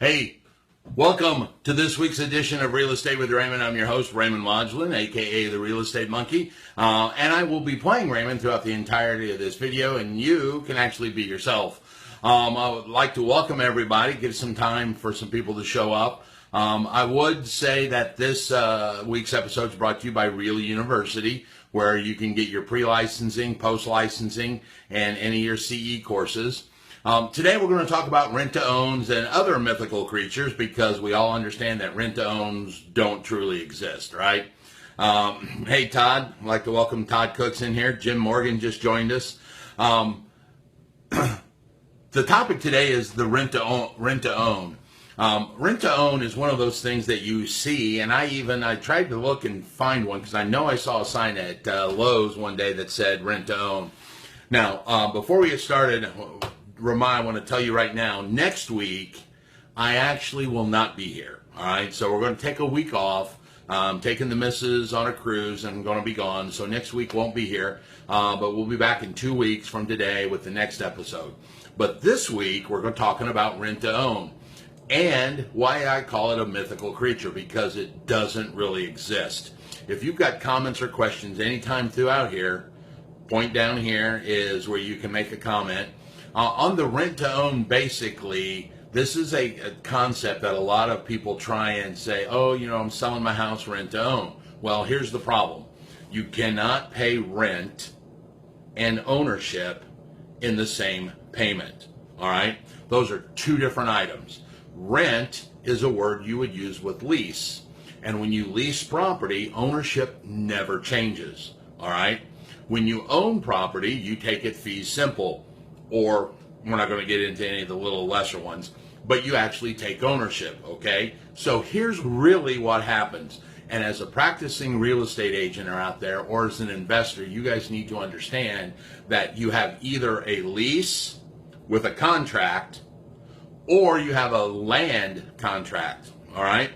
Hey, welcome to this week's edition of Real Estate with Raymond. I'm your host, Raymond Modulin, aka the Real Estate Monkey. And I will be playing Raymond throughout the entirety of this video, and you can actually be yourself. I would like to welcome everybody, give some time for some people to show up. I would say that this week's episode is brought to you by Real University, where you can get your pre-licensing, post-licensing, and any of your CE courses. Today we're going to talk about rent-to-owns and other mythical creatures, because we all understand that rent-to-owns don't truly exist, right? Hey, Todd. I'd like to welcome Todd Cooks in here. Jim Morgan just joined us. The topic today is the rent-to-own. Rent-to-own is one of those things that you see, and I tried to look and find one, because I know I saw a sign at Lowe's one day that said rent-to-own. Now, before we get started, I want to tell you right now, next week, I actually will not be here. All right, so we're going to take a week off. Taking the missus on a cruise, and I'm going to be gone. So next week won't be here, but we'll be back in 2 weeks from today with the next episode. But this week, we're talking about rent-to-own, and why I call it a mythical creature, because it doesn't really exist. If you've got comments or questions anytime throughout here, point down here is where you can make a comment. On the rent-to-own, basically, this is a concept that a lot of people try and say, oh, I'm selling my house rent-to-own. Well, here's the problem. You cannot pay rent and ownership in the same payment, all right? Those are two different items. Rent is a word you would use with lease. And when you lease property, ownership never changes, all right? When you own property, you take it fee simple. Or we're not going to get into any of the little lesser ones, but you actually take ownership, okay? So here's really what happens. And as a practicing real estate agent or out there, or as an investor, you guys need to understand that you have either a lease with a contract, or you have a land contract, all right?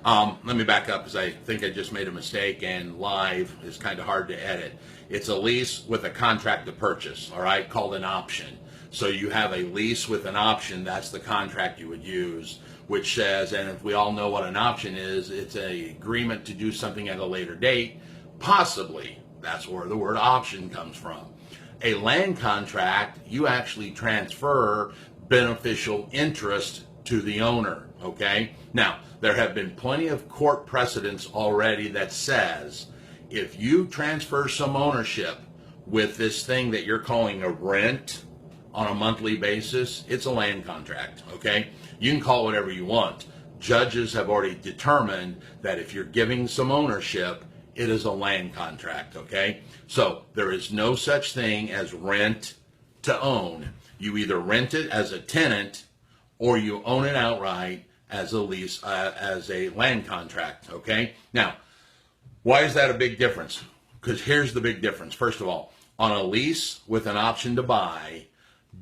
Let me back up, because I think I just made a mistake, and live is kind of hard to edit. It's a lease with a contract to purchase, all right, called an option. So you have a lease with an option. That's the contract you would use, which says, and if we all know what an option is, it's an agreement to do something at a later date, possibly. That's where the word option comes from. A land contract, you actually transfer beneficial interest to the owner, okay? Now, there have been plenty of court precedents already that says if you transfer some ownership with this thing that you're calling a rent on a monthly basis, it's a land contract, okay? You can call it whatever you want. Judges have already determined that if you're giving some ownership, it is a land contract, okay? So there is no such thing as rent to own. You either rent it as a tenant, or you own it outright as a lease, as a land contract, okay? Now, why is that a big difference? Because here's the big difference. First of all, on a lease with an option to buy,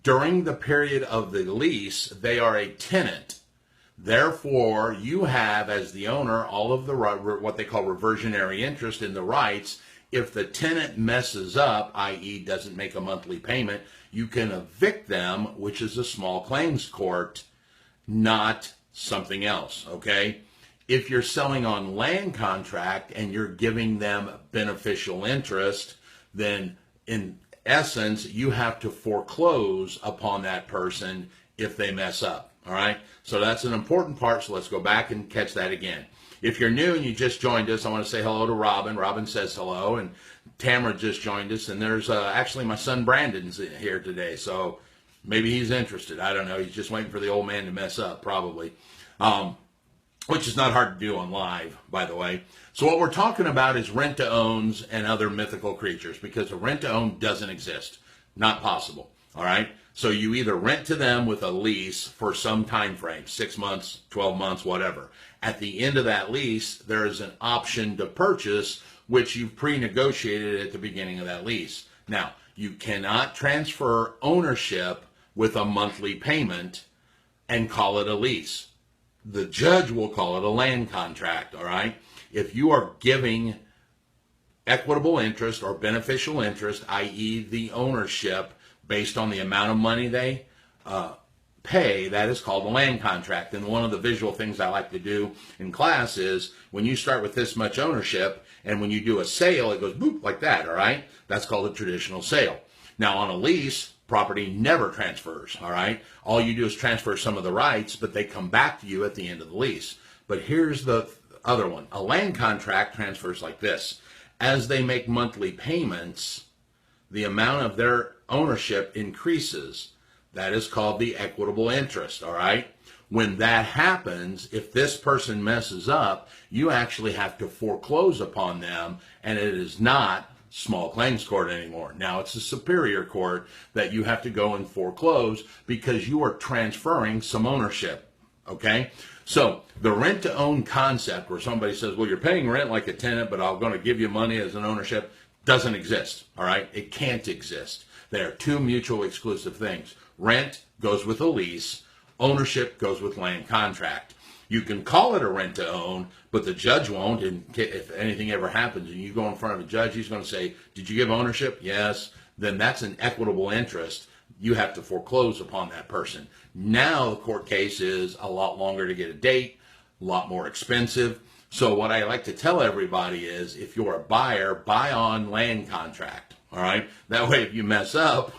during the period of the lease, they are a tenant. Therefore, you have, as the owner, all of the what they call reversionary interest in the rights. If the tenant messes up, i.e. doesn't make a monthly payment, you can evict them, which is a small claims court, not something else, okay? If you're selling on land contract and you're giving them beneficial interest, then in essence, you have to foreclose upon that person if they mess up, all right? So that's an important part, so let's go back and catch that again. If you're new and you just joined us, I want to say hello to Robin. Robin says hello, and Tamara just joined us, and there's actually my son Brandon's here today, so maybe he's interested. I don't know. He's just waiting for the old man to mess up, probably, which is not hard to do on live, by the way. So what we're talking about is rent-to-owns and other mythical creatures, because a rent-to-own doesn't exist. Not possible, all right? So you either rent to them with a lease for some time frame, 6 months, 12 months, whatever. At the end of that lease, there is an option to purchase, which you've pre-negotiated at the beginning of that lease. Now, you cannot transfer ownership with a monthly payment and call it a lease. The judge will call it a land contract, all right? If you are giving equitable interest or beneficial interest, i.e. the ownership, based on the amount of money they pay, that is called a land contract. And one of the visual things I like to do in class is when you start with this much ownership and when you do a sale, it goes boop like that, all right? That's called a traditional sale. Now on a lease, property never transfers, all right? All you do is transfer some of the rights, but they come back to you at the end of the lease. But here's the other one. A land contract transfers like this. As they make monthly payments, the amount of their ownership increases. That is called the equitable interest, all right? When that happens, if this person messes up, you actually have to foreclose upon them, and it is not small claims court anymore. Now it's a superior court that you have to go and foreclose because you are transferring some ownership, okay? So the rent-to-own concept where somebody says, well, you're paying rent like a tenant, but I'm going to give you money as an ownership, doesn't exist, all right? It can't exist. They are two mutually exclusive things. Rent goes with a lease. Ownership goes with land contract. You can call it a rent-to-own, but the judge won't. And if anything ever happens and you go in front of a judge, he's going to say, did you give ownership? Yes. Then that's an equitable interest. You have to foreclose upon that person. Now the court case is a lot longer to get a date, a lot more expensive. So what I like to tell everybody is if you're a buyer, buy on land contract. All right. That way, if you mess up,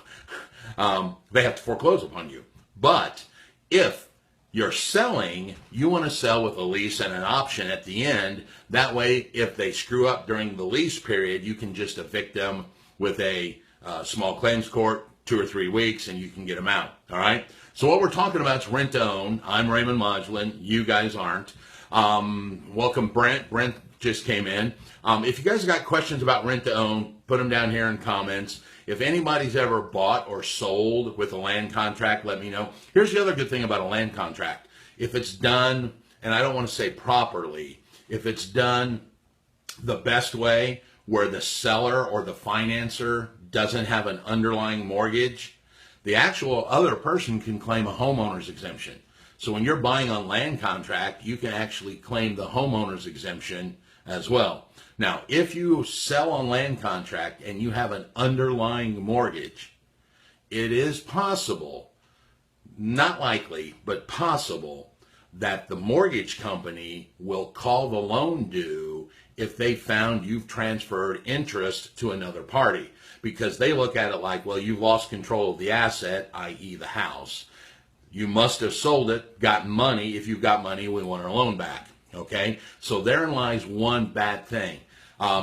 they have to foreclose upon you. But if you're selling, you want to sell with a lease and an option at the end. That way, if they screw up during the lease period, you can just evict them with a small claims court, 2 or 3 weeks, and you can get them out. All right. So what we're talking about is rent to own. I'm Raymond Modulin. You guys aren't. Welcome, Brent. Brent just came in. If you guys got questions about rent to own, put them down here in comments. If anybody's ever bought or sold with a land contract, let me know. Here's the other good thing about a land contract. If it's done, and I don't want to say properly, if it's done the best way where the seller or the financer doesn't have an underlying mortgage, the actual other person can claim a homeowner's exemption. So when you're buying on land contract, you can actually claim the homeowner's exemption as well. Now, if you sell on land contract and you have an underlying mortgage, it is possible, not likely, but possible, that the mortgage company will call the loan due if they found you've transferred interest to another party. Because they look at it like, well, you've lost control of the asset, i.e. the house. You must have sold it, gotten money. If you've got money, we want our loan back. Okay? So therein lies one bad thing.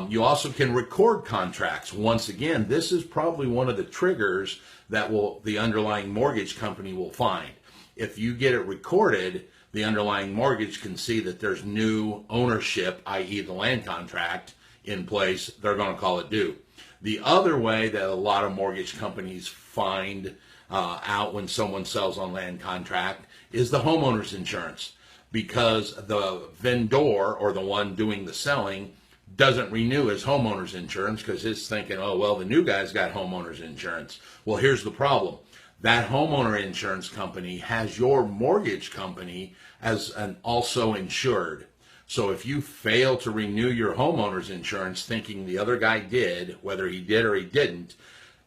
You also can record contracts. Once again, this is probably one of the triggers that the underlying mortgage company will find. If you get it recorded, the underlying mortgage can see that there's new ownership, i.e. the land contract, in place. They're going to call it due. The other way that a lot of mortgage companies find out when someone sells on land contract is the homeowner's insurance, because the vendor or the one doing the selling doesn't renew his homeowner's insurance because he's thinking, oh, well, the new guy's got homeowner's insurance. Well, here's the problem. That homeowner insurance company has your mortgage company as an also insured. So if you fail to renew your homeowner's insurance thinking the other guy did, whether he did or he didn't,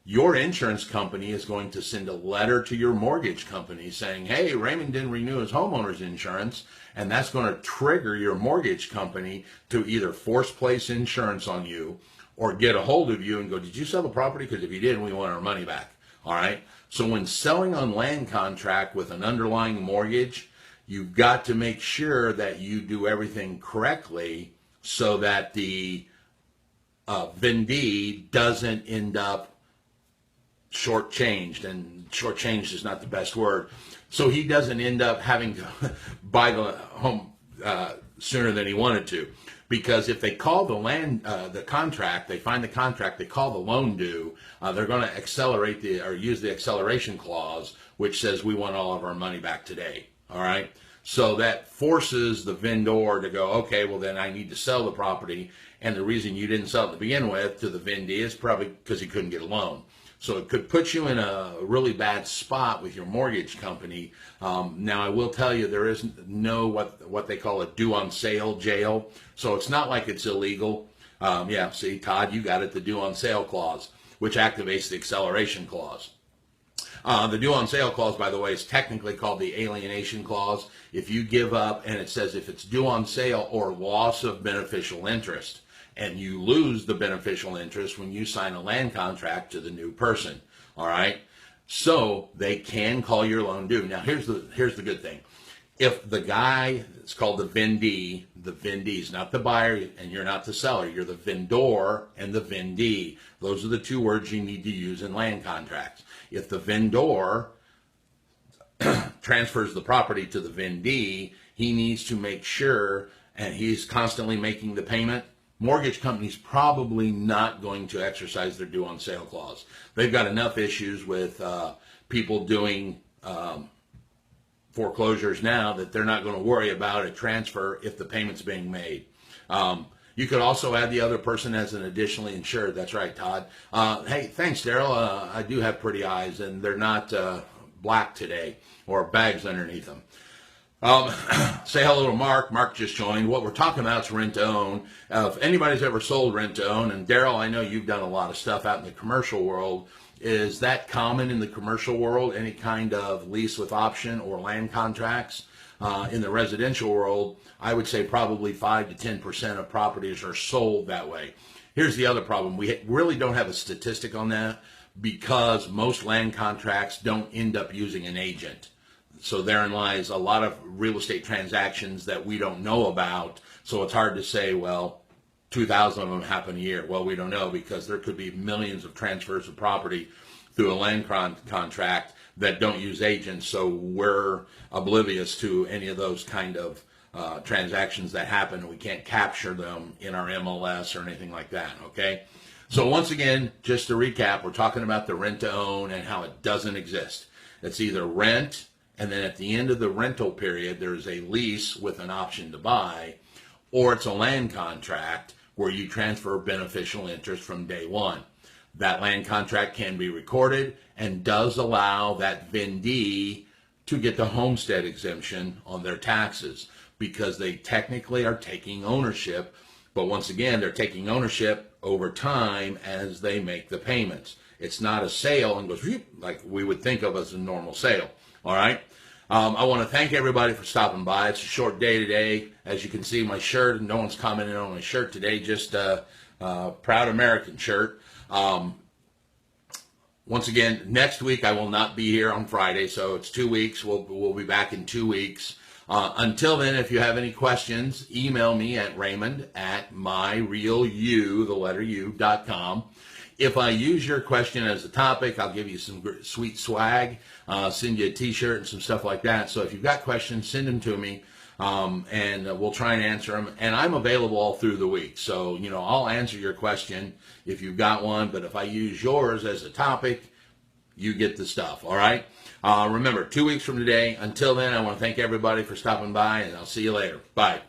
your insurance company is going to send a letter to your mortgage company saying, hey, Raymond didn't renew his homeowner's insurance, and that's going to trigger your mortgage company to either force place insurance on you or get a hold of you and go, did you sell the property? Because if you didn't, we want our money back. All right? So when selling on land contract with an underlying mortgage, you've got to make sure that you do everything correctly so that the vendee doesn't end up shortchanged, and shortchanged is not the best word. So he doesn't end up having to buy the home sooner than he wanted to. Because if they call the contract, they find the contract, they call the loan due, they're going to accelerate or use the acceleration clause, which says we want all of our money back today. All right. So that forces the vendor to go, okay, well then I need to sell the property. And the reason you didn't sell it to begin with to the vendee is probably because he couldn't get a loan. So it could put you in a really bad spot with your mortgage company. Now, I will tell you there is no what they call a due on sale jail. So it's not like it's illegal. Yeah, see, Todd, you got it, the due on sale clause, which activates the acceleration clause. The due on sale clause, by the way, is technically called the alienation clause. If you give up, and it says if it's due on sale or loss of beneficial interest, and you lose the beneficial interest when you sign a land contract to the new person, all right? So they can call your loan due. Now, here's the good thing. If the guy, it's called the vendee is not the buyer and you're not the seller. You're the vendor and the vendee. Those are the two words you need to use in land contracts. If the vendor transfers the property to the vendee, he needs to make sure, and he's constantly making the payment, mortgage company's probably not going to exercise their due on sale clause. They've got enough issues with people doing foreclosures now that they're not going to worry about a transfer if the payment's being made. You could also add the other person as an additionally insured. That's right, Todd. Hey, thanks, Daryl. I do have pretty eyes, and they're not black today or bags underneath them. Say hello to Mark. Mark just joined. What we're talking about is rent to own. If anybody's ever sold rent to own, and Daryl, I know you've done a lot of stuff out in the commercial world. Is that common in the commercial world, any kind of lease with option or land contracts? In the residential world, I would say probably 5 to 10% of properties are sold that way. Here's the other problem. We really don't have a statistic on that because most land contracts don't end up using an agent. So therein lies a lot of real estate transactions that we don't know about. So it's hard to say, well, 2,000 of them happen a year. Well, we don't know because there could be millions of transfers of property through a land contract that don't use agents. So we're oblivious to any of those kind of transactions that happen, and we can't capture them in our MLS or anything like that, okay? So once again, just to recap, we're talking about the rent to own and how it doesn't exist. It's either rent, and then at the end of the rental period, there's a lease with an option to buy, or it's a land contract where you transfer beneficial interest from day one. That land contract can be recorded and does allow that vendee to get the homestead exemption on their taxes because they technically are taking ownership. But once again, they're taking ownership over time as they make the payments. It's not a sale and goes like we would think of as a normal sale. All right. I want to thank everybody for stopping by. It's a short day today. As you can see, my shirt, no one's commented on my shirt today, just a Proud American shirt. Once again, next week I will not be here on Friday, so it's 2 weeks. We'll be back in 2 weeks. Until then, if you have any questions, email me at raymond@myrealu.com. If I use your question as a topic, I'll give you some sweet swag, send you a t-shirt and some stuff like that. So if you've got questions, send them to me, and we'll try and answer them. And I'm available all through the week. So, I'll answer your question if you've got one. But if I use yours as a topic, you get the stuff, all right? Remember, 2 weeks from today. Until then, I want to thank everybody for stopping by, and I'll see you later. Bye.